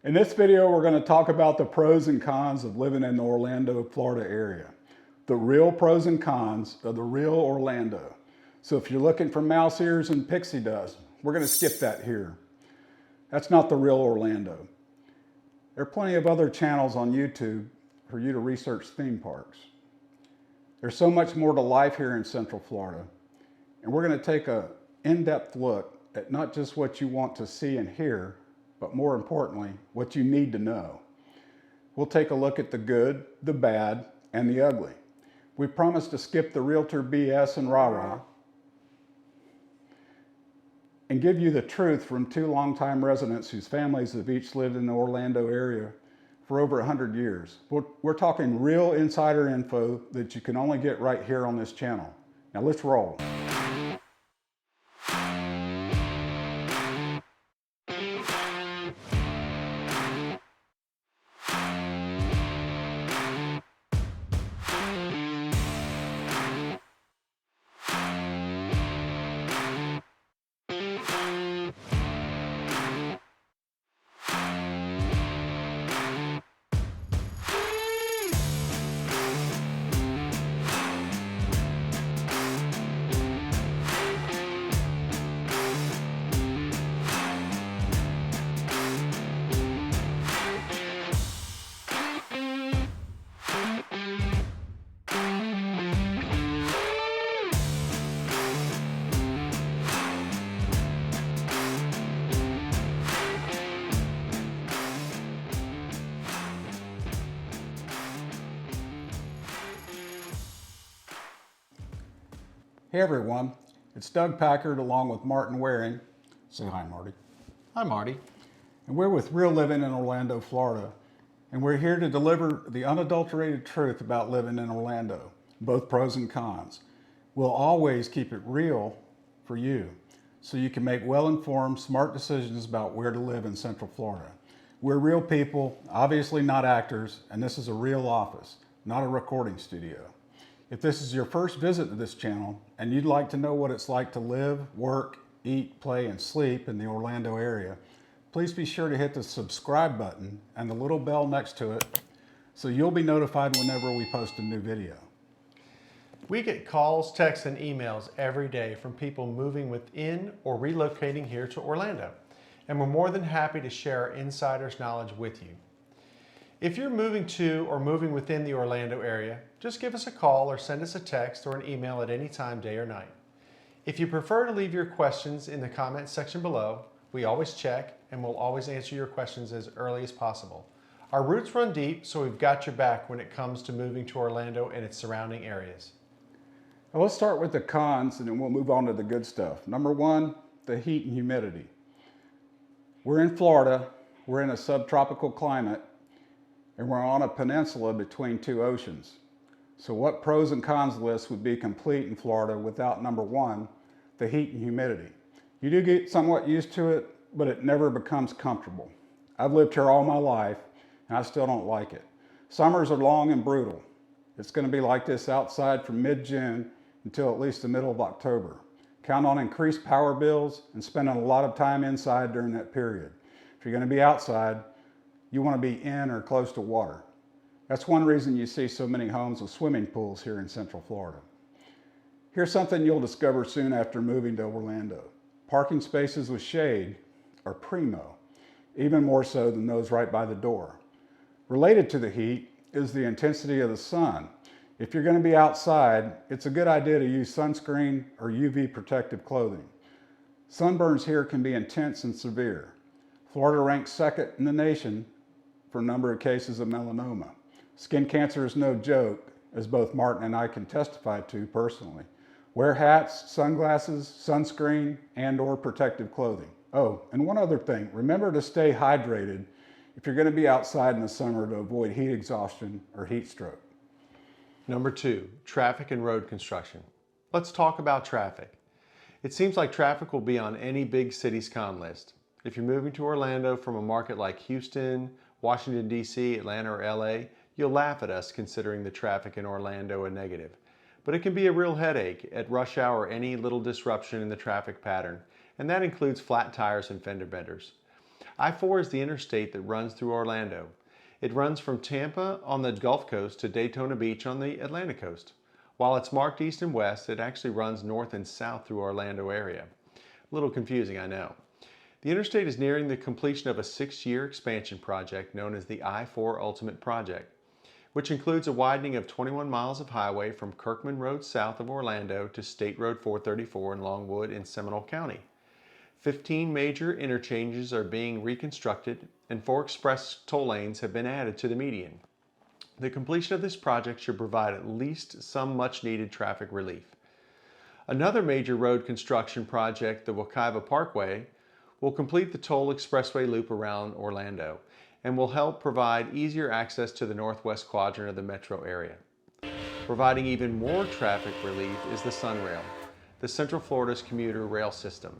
In this video, we're going to talk about the pros and cons of living in the Orlando, Florida area. The real pros and cons of the real Orlando. So if you're looking for mouse ears and pixie dust, we're going to skip that here. That's not the real Orlando. There are plenty of other channels on YouTube for you to research theme parks. There's so much more to life here in Central Florida, and we're going to take an in-depth look at not just what you want to see and hear, but more importantly, what you need to know. We'll take a look at the good, the bad, and the ugly. We promise to skip the realtor BS and rah-rah and give you the truth from two longtime residents whose families have each lived in the Orlando area for over 100 years. We're talking real insider info that you can only get right here on this channel. Now let's roll. Hey everyone, it's Doug Packard along with Martin Wareing. Say hi, Marty. Hi, Marty. And we're with Real Living in Orlando, Florida. And we're here to deliver the unadulterated truth about living in Orlando, both pros and cons. We'll always keep it real for you, so you can make well-informed, smart decisions about where to live in Central Florida. We're real people, obviously not actors, and this is a real office, not a recording studio. If this is your first visit to this channel and you'd like to know what it's like to live, work, eat, play, and sleep in the Orlando area, please be sure to hit the subscribe button and the little bell next to it so you'll be notified whenever we post a new video. We get calls, texts, and emails every day from people moving within or relocating here to Orlando, and we're more than happy to share our insider's knowledge with you. If you're moving to or moving within the Orlando area, just give us a call or send us a text or an email at any time, day or night. If you prefer to leave your questions in the comments section below, we always check and we'll always answer your questions as early as possible. Our roots run deep, so we've got your back when it comes to moving to Orlando and its surrounding areas. Now let's start with the cons and then we'll move on to the good stuff. Number one, the heat and humidity. We're in Florida, we're in a subtropical climate, and we're on a peninsula between two oceans. So what pros and cons list would be complete in Florida without number one, the heat and humidity? You do get somewhat used to it, but it never becomes comfortable. I've lived here all my life and I still don't like it. Summers are long and brutal. It's going to be like this outside from mid-June until at least the middle of October. Count on increased power bills and spending a lot of time inside during that period. If you're going to be outside, you want to be in or close to water. That's one reason you see so many homes with swimming pools here in Central Florida. Here's something you'll discover soon after moving to Orlando. Parking spaces with shade are primo, even more so than those right by the door. Related to the heat is the intensity of the sun. If you're going to be outside, it's a good idea to use sunscreen or UV protective clothing. Sunburns here can be intense and severe. Florida ranks second in the nation for a number of cases of melanoma. Skin cancer is no joke, as both Martin and I can testify to personally. Wear hats, sunglasses, sunscreen, and/or protective clothing. Oh, and one other thing, remember to stay hydrated if you're going to be outside in the summer to avoid heat exhaustion or heat stroke. Number two, traffic and road construction. Let's talk about traffic. It seems like traffic will be on any big city's con list. If you're moving to Orlando from a market like Houston, Washington, D.C., Atlanta, or L.A., you'll laugh at us considering the traffic in Orlando a negative. But it can be a real headache at rush hour or any little disruption in the traffic pattern, and that includes flat tires and fender benders. I-4 is the interstate that runs through Orlando. It runs from Tampa on the Gulf Coast to Daytona Beach on the Atlantic coast. While it's marked east and west, it actually runs north and south through Orlando area. A little confusing, I know. The interstate is nearing the completion of a 6-year expansion project known as the I-4 Ultimate Project, which includes a widening of 21 miles of highway from Kirkman Road south of Orlando to State Road 434 in Longwood in Seminole County. 15 major interchanges are being reconstructed and 4 express toll lanes have been added to the median. The completion of this project should provide at least some much-needed traffic relief. Another major road construction project, the Wekiva Parkway, will complete the toll expressway loop around Orlando and will help provide easier access to the northwest quadrant of the metro area. Providing even more traffic relief is the Sunrail, the Central Florida's commuter rail system.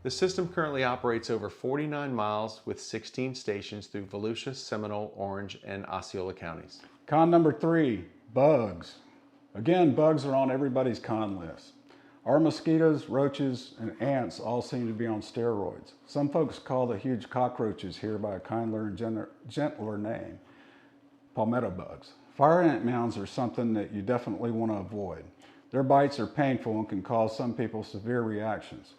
The system currently operates over 49 miles with 16 stations through Volusia, Seminole, Orange, and Osceola counties. Con number 3, bugs. Again, bugs are on everybody's con list. Our mosquitoes, roaches, and ants all seem to be on steroids. Some folks call the huge cockroaches here by a kinder and gentler name, palmetto bugs. Fire ant mounds are something that you definitely want to avoid. Their bites are painful and can cause some people severe reactions.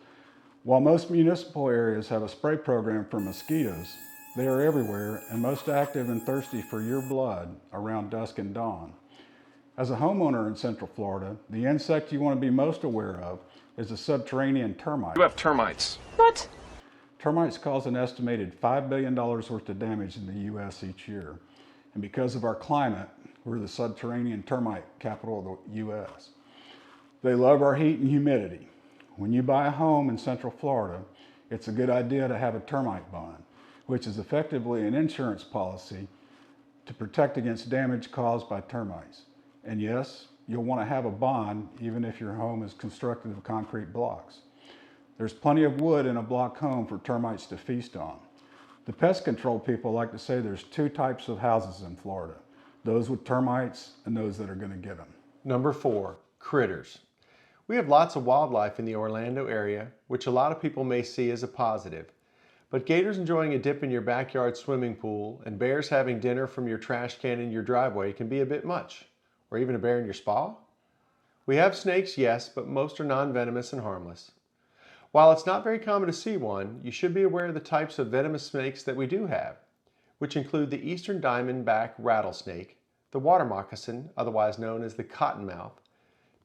While most municipal areas have a spray program for mosquitoes, they are everywhere and most active and thirsty for your blood around dusk and dawn. As a homeowner in Central Florida, the insect you want to be most aware of is the subterranean termite. You have termites. What? Termites cause an estimated $5 billion worth of damage in the U.S. each year. And because of our climate, we're the subterranean termite capital of the U.S. They love our heat and humidity. When you buy a home in Central Florida, it's a good idea to have a termite bond, which is effectively an insurance policy to protect against damage caused by termites. And yes, you'll want to have a bond even if your home is constructed of concrete blocks. There's plenty of wood in a block home for termites to feast on. The pest control people like to say there's 2 types of houses in Florida, those with termites and those that are going to get them. Number 4, critters. We have lots of wildlife in the Orlando area, which a lot of people may see as a positive. But gators enjoying a dip in your backyard swimming pool and bears having dinner from your trash can in your driveway can be a bit much. Or even a bear in your spa? We have snakes, yes, but most are non-venomous and harmless. While it's not very common to see one, you should be aware of the types of venomous snakes that we do have, which include the eastern diamondback rattlesnake, the water moccasin, otherwise known as the cottonmouth,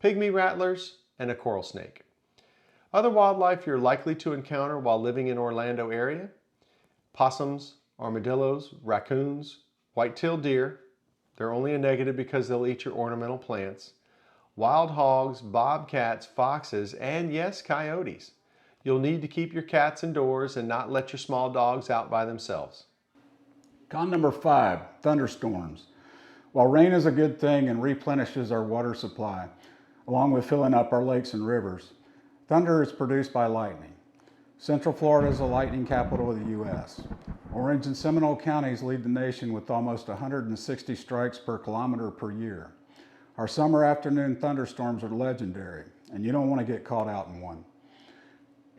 pygmy rattlers, and a coral snake. Other wildlife you're likely to encounter while living in Orlando area: possums, armadillos, raccoons, white-tailed deer. They're only a negative because they'll eat your ornamental plants. Wild hogs, bobcats, foxes, and yes, coyotes. You'll need to keep your cats indoors and not let your small dogs out by themselves. Con number 5, thunderstorms. While rain is a good thing and replenishes our water supply, along with filling up our lakes and rivers, thunder is produced by lightning. Central Florida is the lightning capital of the U.S. Orange and Seminole counties lead the nation with almost 160 strikes per kilometer per year. Our summer afternoon thunderstorms are legendary, and you don't want to get caught out in one.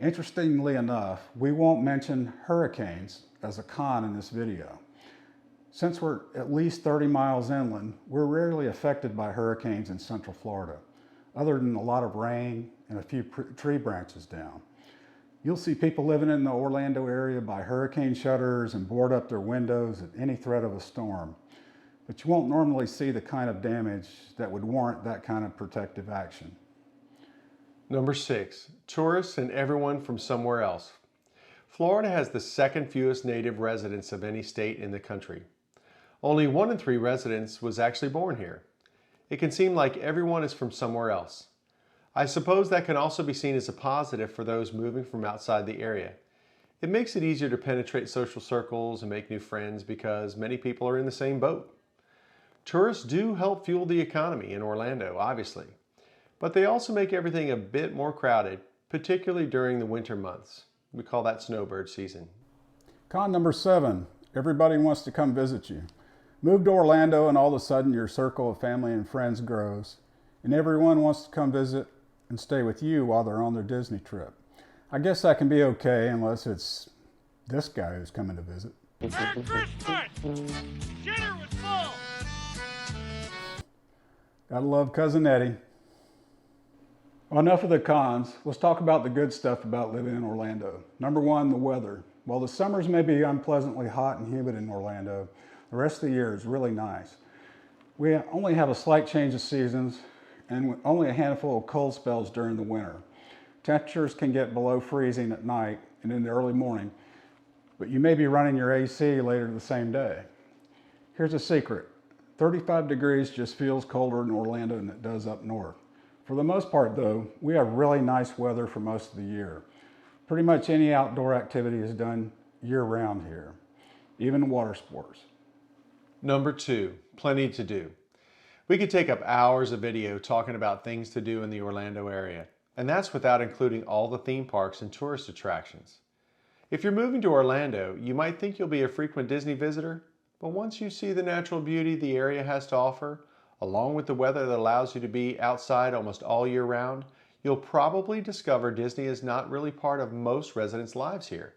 Interestingly enough, we won't mention hurricanes as a con in this video. Since we're at least 30 miles inland, we're rarely affected by hurricanes in Central Florida, other than a lot of rain and a few tree branches down. You'll see people living in the Orlando area buy hurricane shutters and board up their windows at any threat of a storm. But you won't normally see the kind of damage that would warrant that kind of protective action. Number 6, tourists and everyone from somewhere else. Florida has the second fewest native residents of any state in the country. Only 1 in 3 residents was actually born here. It can seem like everyone is from somewhere else. I suppose that can also be seen as a positive for those moving from outside the area. It makes it easier to penetrate social circles and make new friends because many people are in the same boat. Tourists do help fuel the economy in Orlando, obviously, but they also make everything a bit more crowded, particularly during the winter months. We call that snowbird season. Con number 7, everybody wants to come visit you. Move to Orlando and all of a sudden your circle of family and friends grows, and everyone wants to come visit and stay with you while they're on their Disney trip. I guess that can be okay unless it's this guy who's coming to visit. Merry Christmas! Dinner was full! Gotta love Cousin Eddie. Well, enough of the cons. Let's talk about the good stuff about living in Orlando. Number one, the weather. While the summers may be unpleasantly hot and humid in Orlando, the rest of the year is really nice. We only have a slight change of seasons and only a handful of cold spells during the winter. Temperatures can get below freezing at night and in the early morning, but you may be running your AC later the same day. Here's a secret. 35 degrees just feels colder in Orlando than it does up north. For the most part though, we have really nice weather for most of the year. Pretty much any outdoor activity is done year-round here, even water sports. Number 2, plenty to do. We could take up hours of video talking about things to do in the Orlando area, and that's without including all the theme parks and tourist attractions. If you're moving to Orlando, you might think you'll be a frequent Disney visitor, but once you see the natural beauty the area has to offer, along with the weather that allows you to be outside almost all year round, you'll probably discover Disney is not really part of most residents' lives here.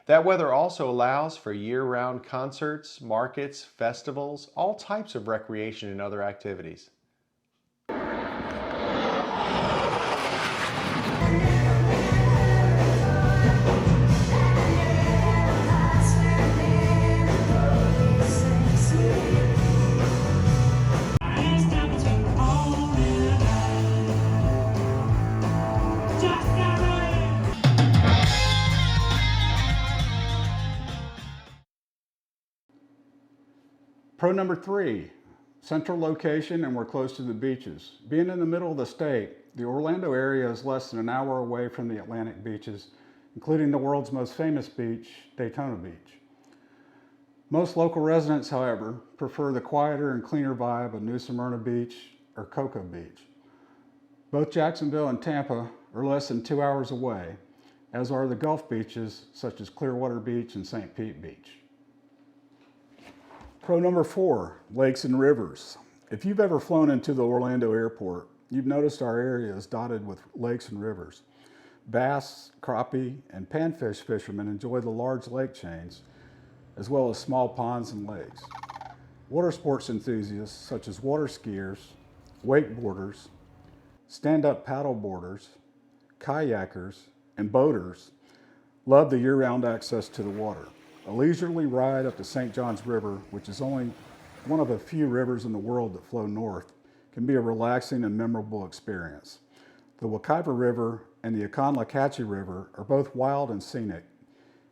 That weather also allows for year-round concerts, markets, festivals, all types of recreation and other activities. Pro number 3, central location, and we're close to the beaches. Being in the middle of the state, the Orlando area is less than an hour away from the Atlantic beaches, including the world's most famous beach, Daytona Beach. Most local residents, however, prefer the quieter and cleaner vibe of New Smyrna Beach or Cocoa Beach. Both Jacksonville and Tampa are less than 2 hours away, as are the Gulf beaches such as Clearwater Beach and St. Pete Beach. Pro number 4, lakes and rivers. If you've ever flown into the Orlando airport, you've noticed our area is dotted with lakes and rivers. Bass, crappie, and panfish fishermen enjoy the large lake chains, as well as small ponds and lakes. Water sports enthusiasts, such as water skiers, wakeboarders, stand-up paddle boarders, kayakers, and boaters, love the year-round access to the water. A leisurely ride up the St. Johns River, which is only one of a few rivers in the world that flow north, can be a relaxing and memorable experience. The Wekiva River and the Akonlakachi River are both wild and scenic,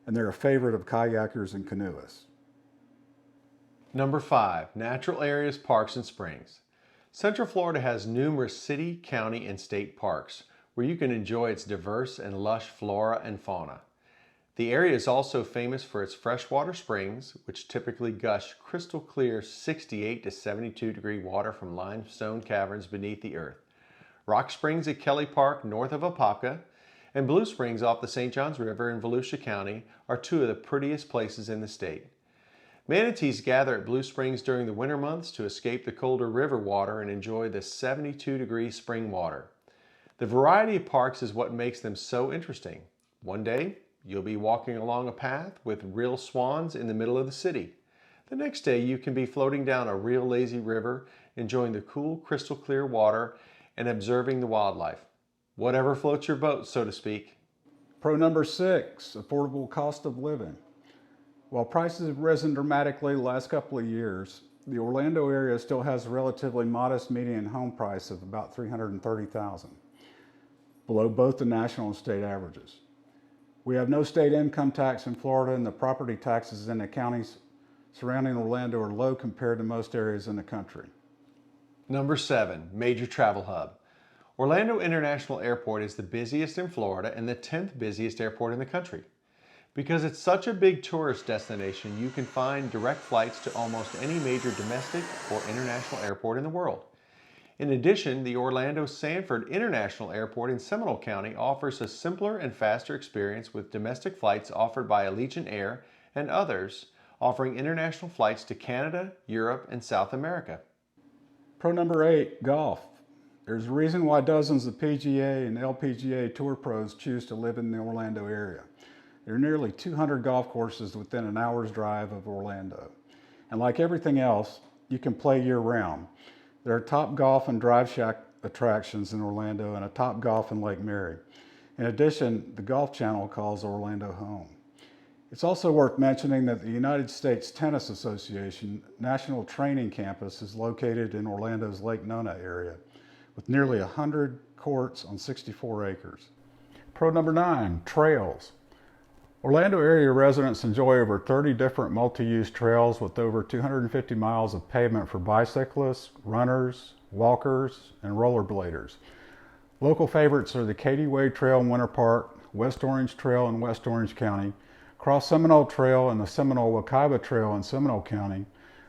and they're a favorite of kayakers and canoeists. Number 5, natural areas, parks, and springs. Central Florida has numerous city, county, and state parks where you can enjoy its diverse and lush flora and fauna. The area is also famous for its freshwater springs, which typically gush crystal clear 68 to 72 degree water from limestone caverns beneath the earth. Rock Springs at Kelly Park north of Apopka and Blue Springs off the St. Johns River in Volusia County are two of the prettiest places in the state. Manatees gather at Blue Springs during the winter months to escape the colder river water and enjoy the 72 degree spring water. The variety of parks is what makes them so interesting. One day, you'll be walking along a path with real swans in the middle of the city. The next day, you can be floating down a real lazy river, enjoying the cool, crystal clear water and observing the wildlife. Whatever floats your boat, so to speak. Pro number 6, affordable cost of living. While prices have risen dramatically the last couple of years, the Orlando area still has a relatively modest median home price of about $330,000, below both the national and state averages. We have no state income tax in Florida, and the property taxes in the counties surrounding Orlando are low compared to most areas in the country. Number 7, major travel hub. Orlando International Airport is the busiest in Florida and the 10th busiest airport in the country. Because it's such a big tourist destination, you can find direct flights to almost any major domestic or international airport in the world. In addition, the Orlando Sanford International Airport in Seminole County offers a simpler and faster experience with domestic flights offered by Allegiant Air and others offering international flights to Canada, Europe, and South America. Pro number 8, golf. There's a reason why dozens of PGA and LPGA Tour pros choose to live in the Orlando area. There are nearly 200 golf courses within an hour's drive of Orlando. And like everything else, you can play year-round. There are Top Golf and Drive Shack attractions in Orlando and a Top Golf in Lake Mary. In addition, the Golf Channel calls Orlando home. It's also worth mentioning that the United States Tennis Association National Training Campus is located in Orlando's Lake Nona area, with nearly 100 courts on 64 acres. Pro number 9, trails. Orlando area residents enjoy over 30 different multi-use trails with over 250 miles of pavement for bicyclists, runners, walkers, and rollerbladers. Local favorites are the Katy Way Trail in Winter Park, West Orange Trail in West Orange County, Cross Seminole Trail and the Seminole-Wekiva Trail in Seminole County,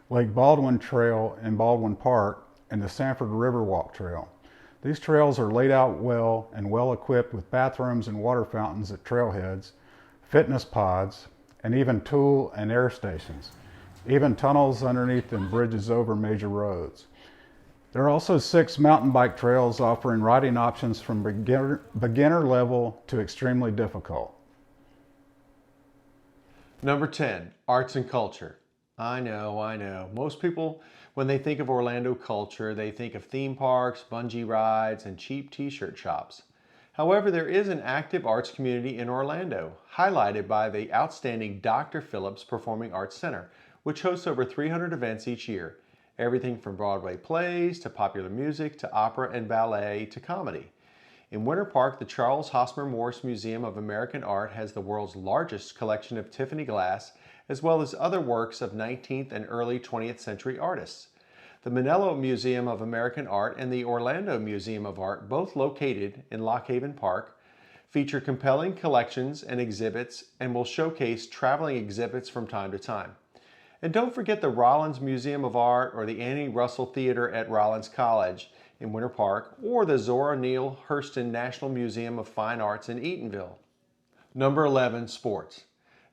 Lake Baldwin Trail in Baldwin Park, and the Sanford Riverwalk Trail. These trails are laid out well and well equipped with bathrooms and water fountains at trailheads, fitness pods, and even tool and air stations, even tunnels underneath and bridges over major roads. There are also 6 mountain bike trails offering riding options from beginner level to extremely difficult. Number 10, arts and culture. I know. Most people, when they think of Orlando culture, they think of theme parks, bungee rides, and cheap t-shirt shops. However, there is an active arts community in Orlando, highlighted by the outstanding Dr. Phillips Performing Arts Center, which hosts over 300 events each year. Everything from Broadway plays to popular music to opera and ballet to comedy. In Winter Park, the Charles Hosmer Morris Museum of American Art has the world's largest collection of Tiffany glass, as well as other works of 19th and early 20th century artists. The Manello Museum of American Art and the Orlando Museum of Art, both located in Lock Haven Park, feature compelling collections and exhibits and will showcase traveling exhibits from time to time. And don't forget the Rollins Museum of Art or the Annie Russell Theater at Rollins College in Winter Park, or the Zora Neale Hurston National Museum of Fine Arts in Eatonville. Number 11, sports.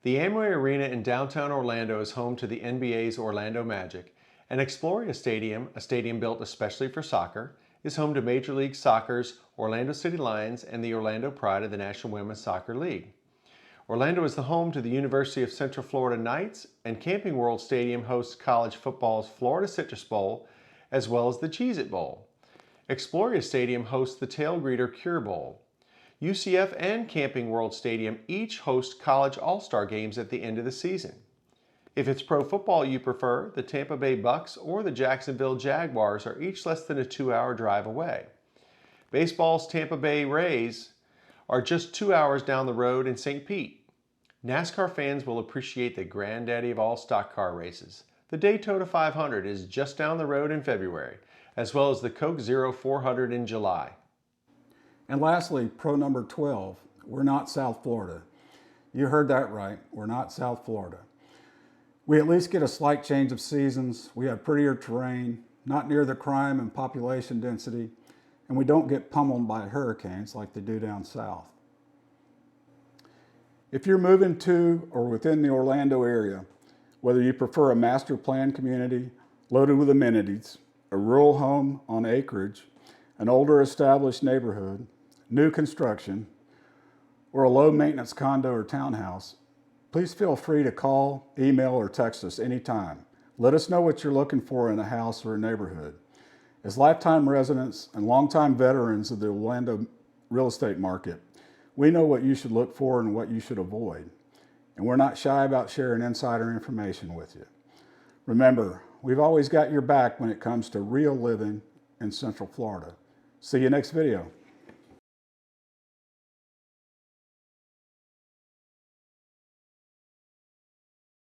The Amway Arena in downtown Orlando is home to the NBA's Orlando Magic, and Exploria Stadium, a stadium built especially for soccer, is home to Major League Soccer's Orlando City Lions and the Orlando Pride of the National Women's Soccer League. Orlando is the home to the University of Central Florida Knights, and Camping World Stadium hosts college football's Florida Citrus Bowl, as well as the Cheez-It Bowl. Exploria Stadium hosts the Tail Greeter Cure Bowl. UCF and Camping World Stadium each host college all-star games at the end of the season. If it's pro football you prefer, the Tampa Bay Bucks or the Jacksonville Jaguars are each less than a 2-hour drive away. Baseball's Tampa Bay Rays are just 2 hours down the road in St. Pete. NASCAR fans will appreciate the granddaddy of all stock car races. The Daytona 500 is just down the road in February, as well as the Coke Zero 400 in July. And lastly, pro number 12, we're not South Florida. You heard that right, we're not South Florida. We at least get a slight change of seasons, we have prettier terrain, not near the crime and population density, and we don't get pummeled by hurricanes like they do down south. If you're moving to or within the Orlando area, whether you prefer a master plan community loaded with amenities, a rural home on acreage, an older established neighborhood, new construction, or a low maintenance condo or townhouse, please feel free to call, email, or text us anytime. Let us know what you're looking for in a house or a neighborhood. As lifetime residents and longtime veterans of the Orlando real estate market, we know what you should look for and what you should avoid. And we're not shy about sharing insider information with you. Remember, we've always got your back when it comes to real living in Central Florida. See you next video.